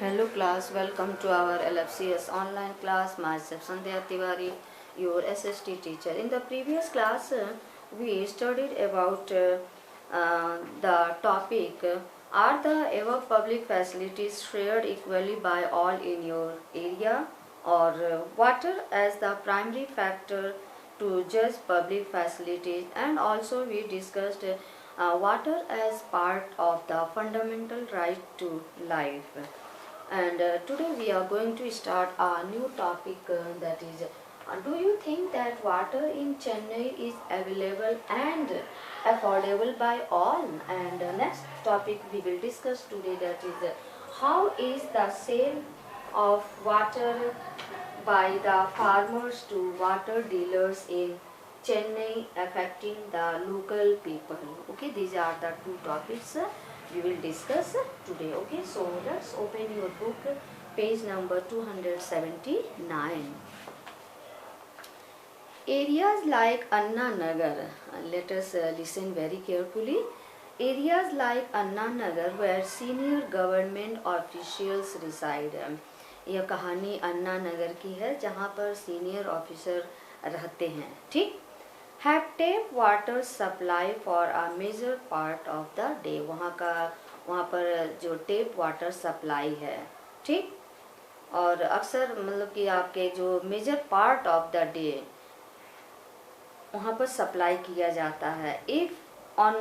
Hello class, welcome to our LFCS online class. Myself Sandhya Tiwari, your SST teacher. In the previous class, we studied about the topic, are the above public facilities shared equally by all in your area, or water as the primary factor to judge public facilities, and also we discussed water as part of the fundamental right to life. And today we are going to start a new topic, that is, do you think that water in Chennai is available and affordable by all? And next topic we will discuss today, that is, how is the sale of water by the farmers to water dealers in Chennai affecting the local people. Okay, these are the two topics we will discuss today. Okay, so let's open your book, page number 279. Areas like Anna Nagar, let us listen very carefully. Areas like Anna Nagar where senior government officials reside. यह कहानी अन्ना नगर की है जहाँ पर senior officer रहते हैं. ठीक. Have tap water supply for a major part of the day. वहाँ पर जो टेप वाटर सप्लाई है. ठीक. और अक्सर मतलब कि आपके जो major part of the day वहाँ पर सप्लाई किया जाता है. इफ ऑन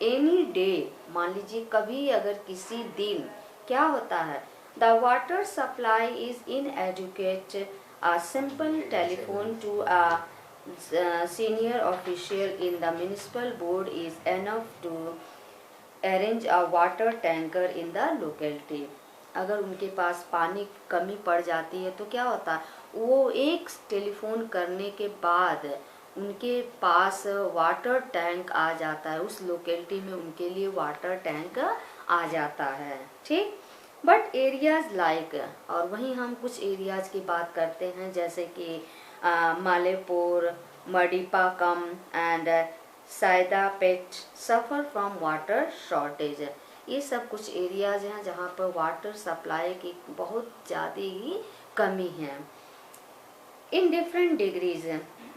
एनी डे, मान लीजिए कभी अगर किसी दिन क्या होता है, the water supply is inadequate, a simple telephone to a senior official in the municipal board is enough to arrange a water tanker in the locality. अगर उनके पास पानी कमी पड़ जाती है तो क्या होता है, वो एक टेलीफोन करने के बाद उनके पास वाटर टैंक आ जाता है. उस लोकेलिटी में उनके लिए वाटर टैंक आ जाता है. ठीक. बट एरियाज लाइक, और वहीं हम कुछ एरियाज की बात करते हैं जैसे कि Mylapore, Madipakkam and Saidapet suffer from water shortage. ये सब कुछ एरियाज हैं जहाँ पर वाटर सप्लाई की बहुत ज़्यादा ही कमी है. In different degrees.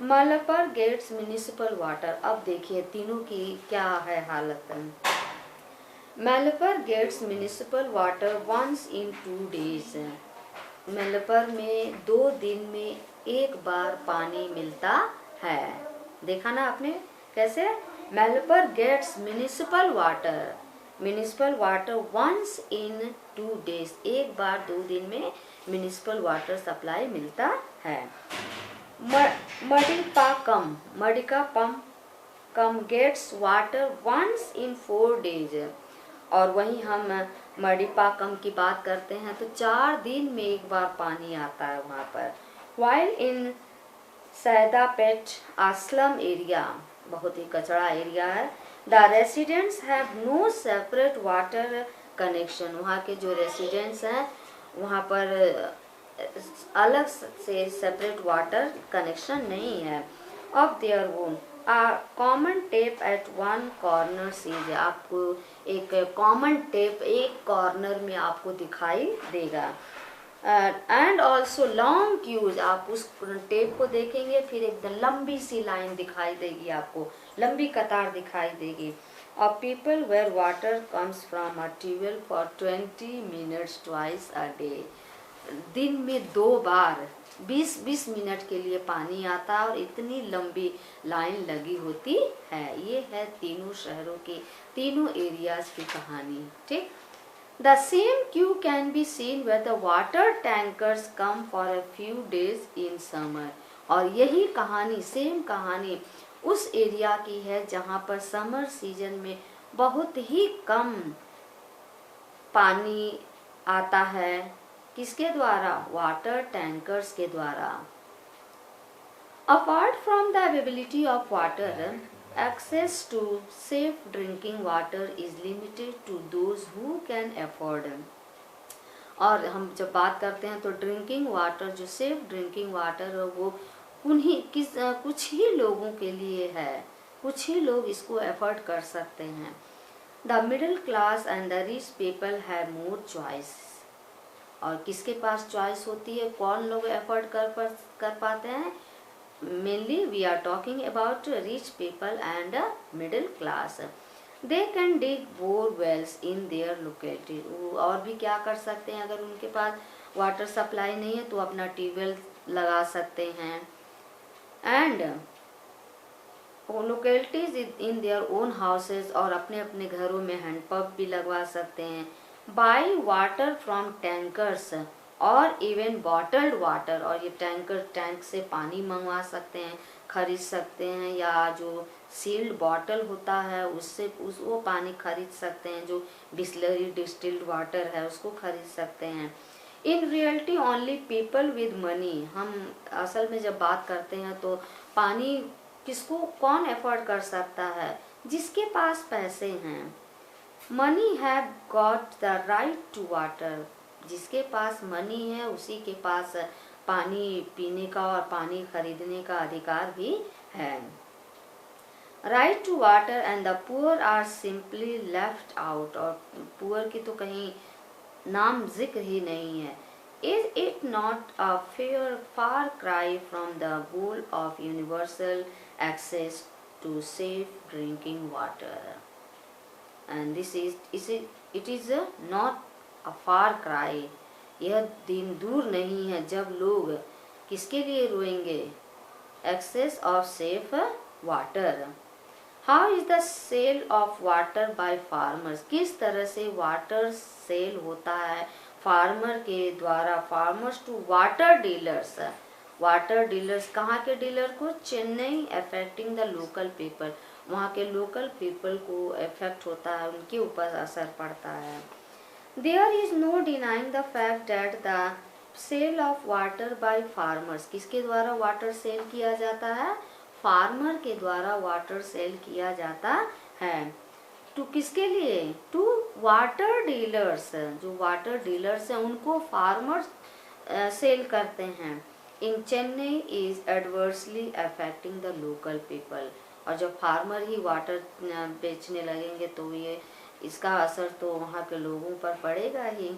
Mylapore gets municipal water. अब देखिए तीनों की क्या है हालत. Mylapore gets municipal water once in 2 days. Mylapore में 2 दिन में एक बार पानी मिलता है. देखा ना आपने कैसे. Mylapore gets municipal water once in 2 days. एक बार 2 दिन में म्यूनिसिपल वाटर सप्लाई मिलता है. Madipakkam gets water once in 4 days. और वहीं हम मडिपाकम की बात करते हैं तो 4 दिन में एक बार पानी आता है वहाँ पर. While in Saidapet a slum area, बहुत ही कचरा एरिया है. The residents have no separate water connection. वहाँ के जो रेसिडेंट्स हैं वहाँ पर अलग से सेपरेट वाटर कनेक्शन नहीं है. Of their own common tap at one corner sees. आपको एक कॉमन टेप एक कॉर्नर में आपको दिखाई देगा. And also long queues. आप उस टेप को देखेंगे फिर एकदम लंबी सी लाइन दिखाई देगी, आपको लंबी कतार दिखाई देगी. और people where water comes from a tube well for 20 minutes twice a day. दिन में 2 बार 20-20 मिनट के लिए पानी आता है और इतनी लंबी लाइन लगी होती है. ये है तीनों शहरों की, तीनों एरियाज की कहानी. ठीक. The same queue can be seen where the water tankers come for a few days in summer. और यही कहानी, सेम कहानी उस एरिया की है जहाँ पर समर सीजन में बहुत ही कम पानी आता है. किसके द्वारा? वाटर टैंकर्स के द्वारा. Apart from the availability of water, access to safe drinking water is limited to those who can afford. और हम जब बात करते हैं तो ड्रिंकिंग वाटर, जो सेफ ड्रिंकिंग वाटर है वो कुछ ही लोगों के लिए है. कुछ ही लोग इसको एफर्ड कर सकते हैं. The middle class and the rich people have more choice. और किसके पास चॉइस होती है, कौन लोग एफर्ड कर पाते हैं? Mainly we are talking about rich people and middle class. They can dig bore wells in their locality. और भी क्या कर सकते हैं, अगर उनके पास वाटर सप्लाई नहीं है तो अपना ट्यूबवेल लगा सकते हैं। And localities in their own houses, और अपने अपने घरों में हैंडपंप भी लगवा सकते हैं। बाई वाटर फ्रॉम टैंकर्स और इवन बॉटल्ड वाटर, और ये टैंक से पानी मंगवा सकते हैं, खरीद सकते हैं, या जो सील्ड बॉटल होता है उससे वो पानी खरीद सकते हैं, जो बिस्लरी डिस्टिल्ड वाटर है उसको खरीद सकते हैं। In reality only people with money, हम असल में जब बात करते हैं तो पानी किसको कौन एफोर्ड कर सकता है? जिसके पास पैसे हैं। Money have got the right to water, जिसके पास मनी है उसी के पास पानी पीने का और पानी खरीदने का अधिकार भी है। Right to water and the poor are simply left out, और पुअर की तो कहीं नाम जिक्र ही नहीं है। Is it not a far cry from the goal of universal access to safe drinking water? And it is not a far cry. यह दिन दूर नहीं है जब लोग किसके लिए रोएंगे? Access of safe water. How is the sale of water by farmers? किस तरह से वाटर सेल होता है फार्मर के द्वारा? Farmers to water dealers. Water dealers कहाँ के डीलर को? Chennai. Affecting the local people, वहाँ के लोकल पीपल को इफेक्ट होता है, उनके ऊपर असर पड़ता है। There is no denying the fact that the sale of water by farmers, किसके द्वारा वाटर सेल किया जाता है? फार्मर के द्वारा वाटर सेल किया जाता है। टू किसके लिए? टू वाटर डीलर्स, जो वाटर डीलर्स हैं उनको फार्मर्स सेल करते हैं। In Chennai is adversely affecting the local people, और जब फार्मर ही वाटर बेचने लगेंगे तो ये इसका असर तो वहाँ के लोगों पर पड़ेगा ही।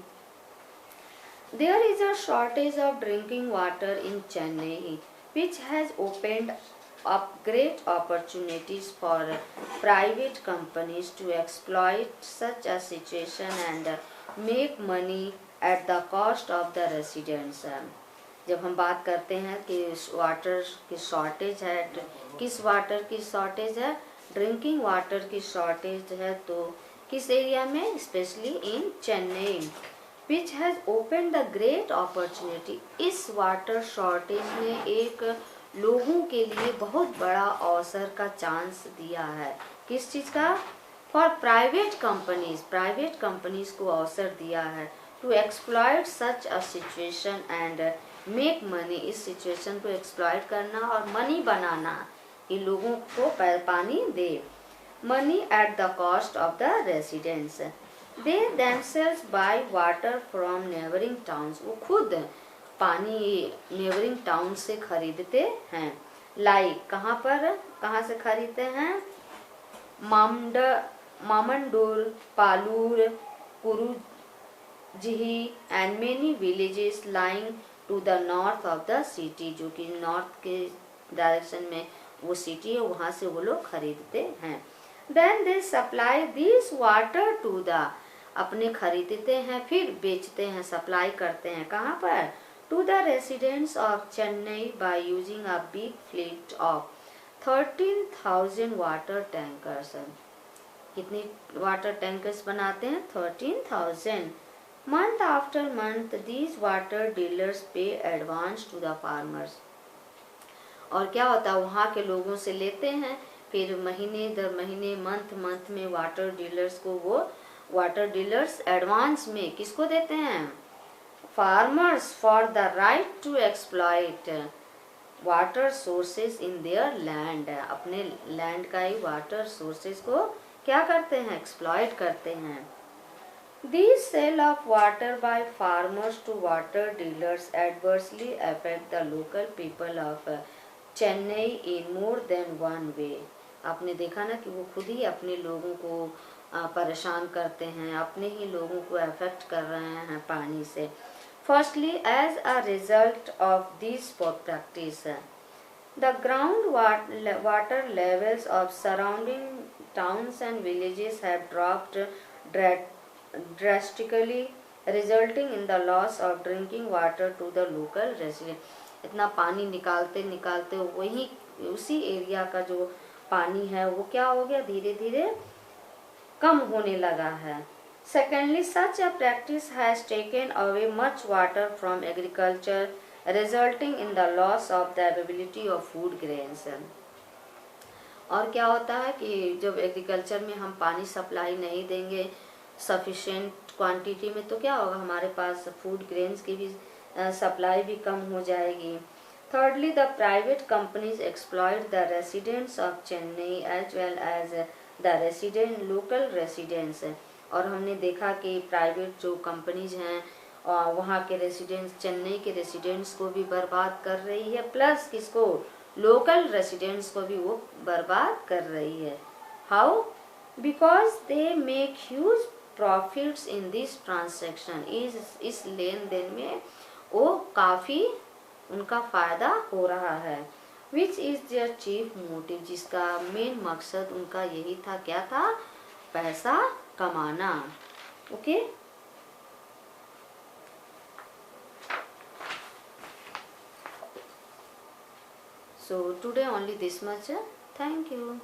There is a shortage of drinking water in Chennai which has opened up great opportunities for private companies to exploit such a situation and make money at the cost of the residents. जब हम बात करते हैं कि water की shortage है, किस water की शॉर्टेज है? ड्रिंकिंग वाटर की शॉर्टेज है, तो किस एरिया में? Specially in Chennai. which has opened the great opportunity, इस वाटर शॉर्टेज ने एक लोगों के लिए बहुत बड़ा अवसर का चांस दिया है। किस चीज़ का? फॉर प्राइवेट कंपनीज को अवसर दिया है to exploit such a situation and make money, इस सिचुएशन को एक्सप्लॉइट करना और मनी बनाना कि लोगों को पानी दे। Money at the cost of the residents. They themselves buy water from neighboring towns, वो खुद पानी नेबरिंग टाउन से खरीदते हैं। लाइक कहाँ से खरीदते हैं? मामंडोर, पालूर, कुरुजिही and many villages lying to the north of the city, जो कि नॉर्थ के डायरेक्शन में वो सिटी है, वहाँ से वो लोग खरीदते हैं। Then they supply this water to the, अपने खरीदते हैं फिर बेचते हैं, सप्लाई करते हैं कहाँ पर? To the residents of Chennai by using a big fleet of 13,000 water tankers. कितनी वाटर टैंकर्स बनाते हैं? 13,000। Month after month these water dealers pay advance to the farmers, और क्या होता है वहाँ के लोगों से लेते हैं, फिर महीने दर महीने मंथ में वाटर डीलर्स को वो वाटर डीलर्स एडवांस में किसको देते हैं? Farmers for the right to exploit water sources in their land, अपने लैंड का ही वाटर सोर्सेज को क्या करते हैं? एक्सप्लॉइट करते हैं। This sale of water by farmers to water dealers adversely affect the local people of Chennai in more than one way. आपने देखा ना कि वो खुद ही अपने लोगों को परेशान करते हैं, अपने ही लोगों को अफेक्ट कर रहे हैं पानी से। Firstly, as a result of this practice, the water levels of surrounding towns and villages have dropped drastically, resulting in the loss of drinking water to the local residents. इतना पानी निकालते निकालते वही उसी एरिया का जो पानी है वो क्या हो गया, धीरे धीरे कम होने लगा है. Secondly, such a practice has taken away much water from agriculture, resulting in the loss of the availability of food grains. और क्या होता है कि जब एग्रीकल्चर में हम पानी सप्लाई नहीं देंगे सफिशिएंट क्वांटिटी में, तो क्या होगा, हमारे पास फूड ग्रेन्स की भी सप्लाई भी कम हो जाएगी. Thirdly, the private companies exploit the residents of Chennai as well as the local residents. और हमने देखा कि प्राइवेट जो कंपनीज हैं वहाँ के रेसिडेंट्स, चेन्नई के रेसिडेंट्स को भी बर्बाद कर रही है, प्लस किसको, लोकल रेसिडेंट्स को भी वो बर्बाद कर रही है. How? Because they make huge profits in this transaction. इस लेन देन में वो काफ़ी उनका फ़ायदा हो रहा है. Which is their chief motive, जिसका मेन मकसद उनका यही था, क्या था, पैसा कमाना. Okay. So today only this much. Thank you.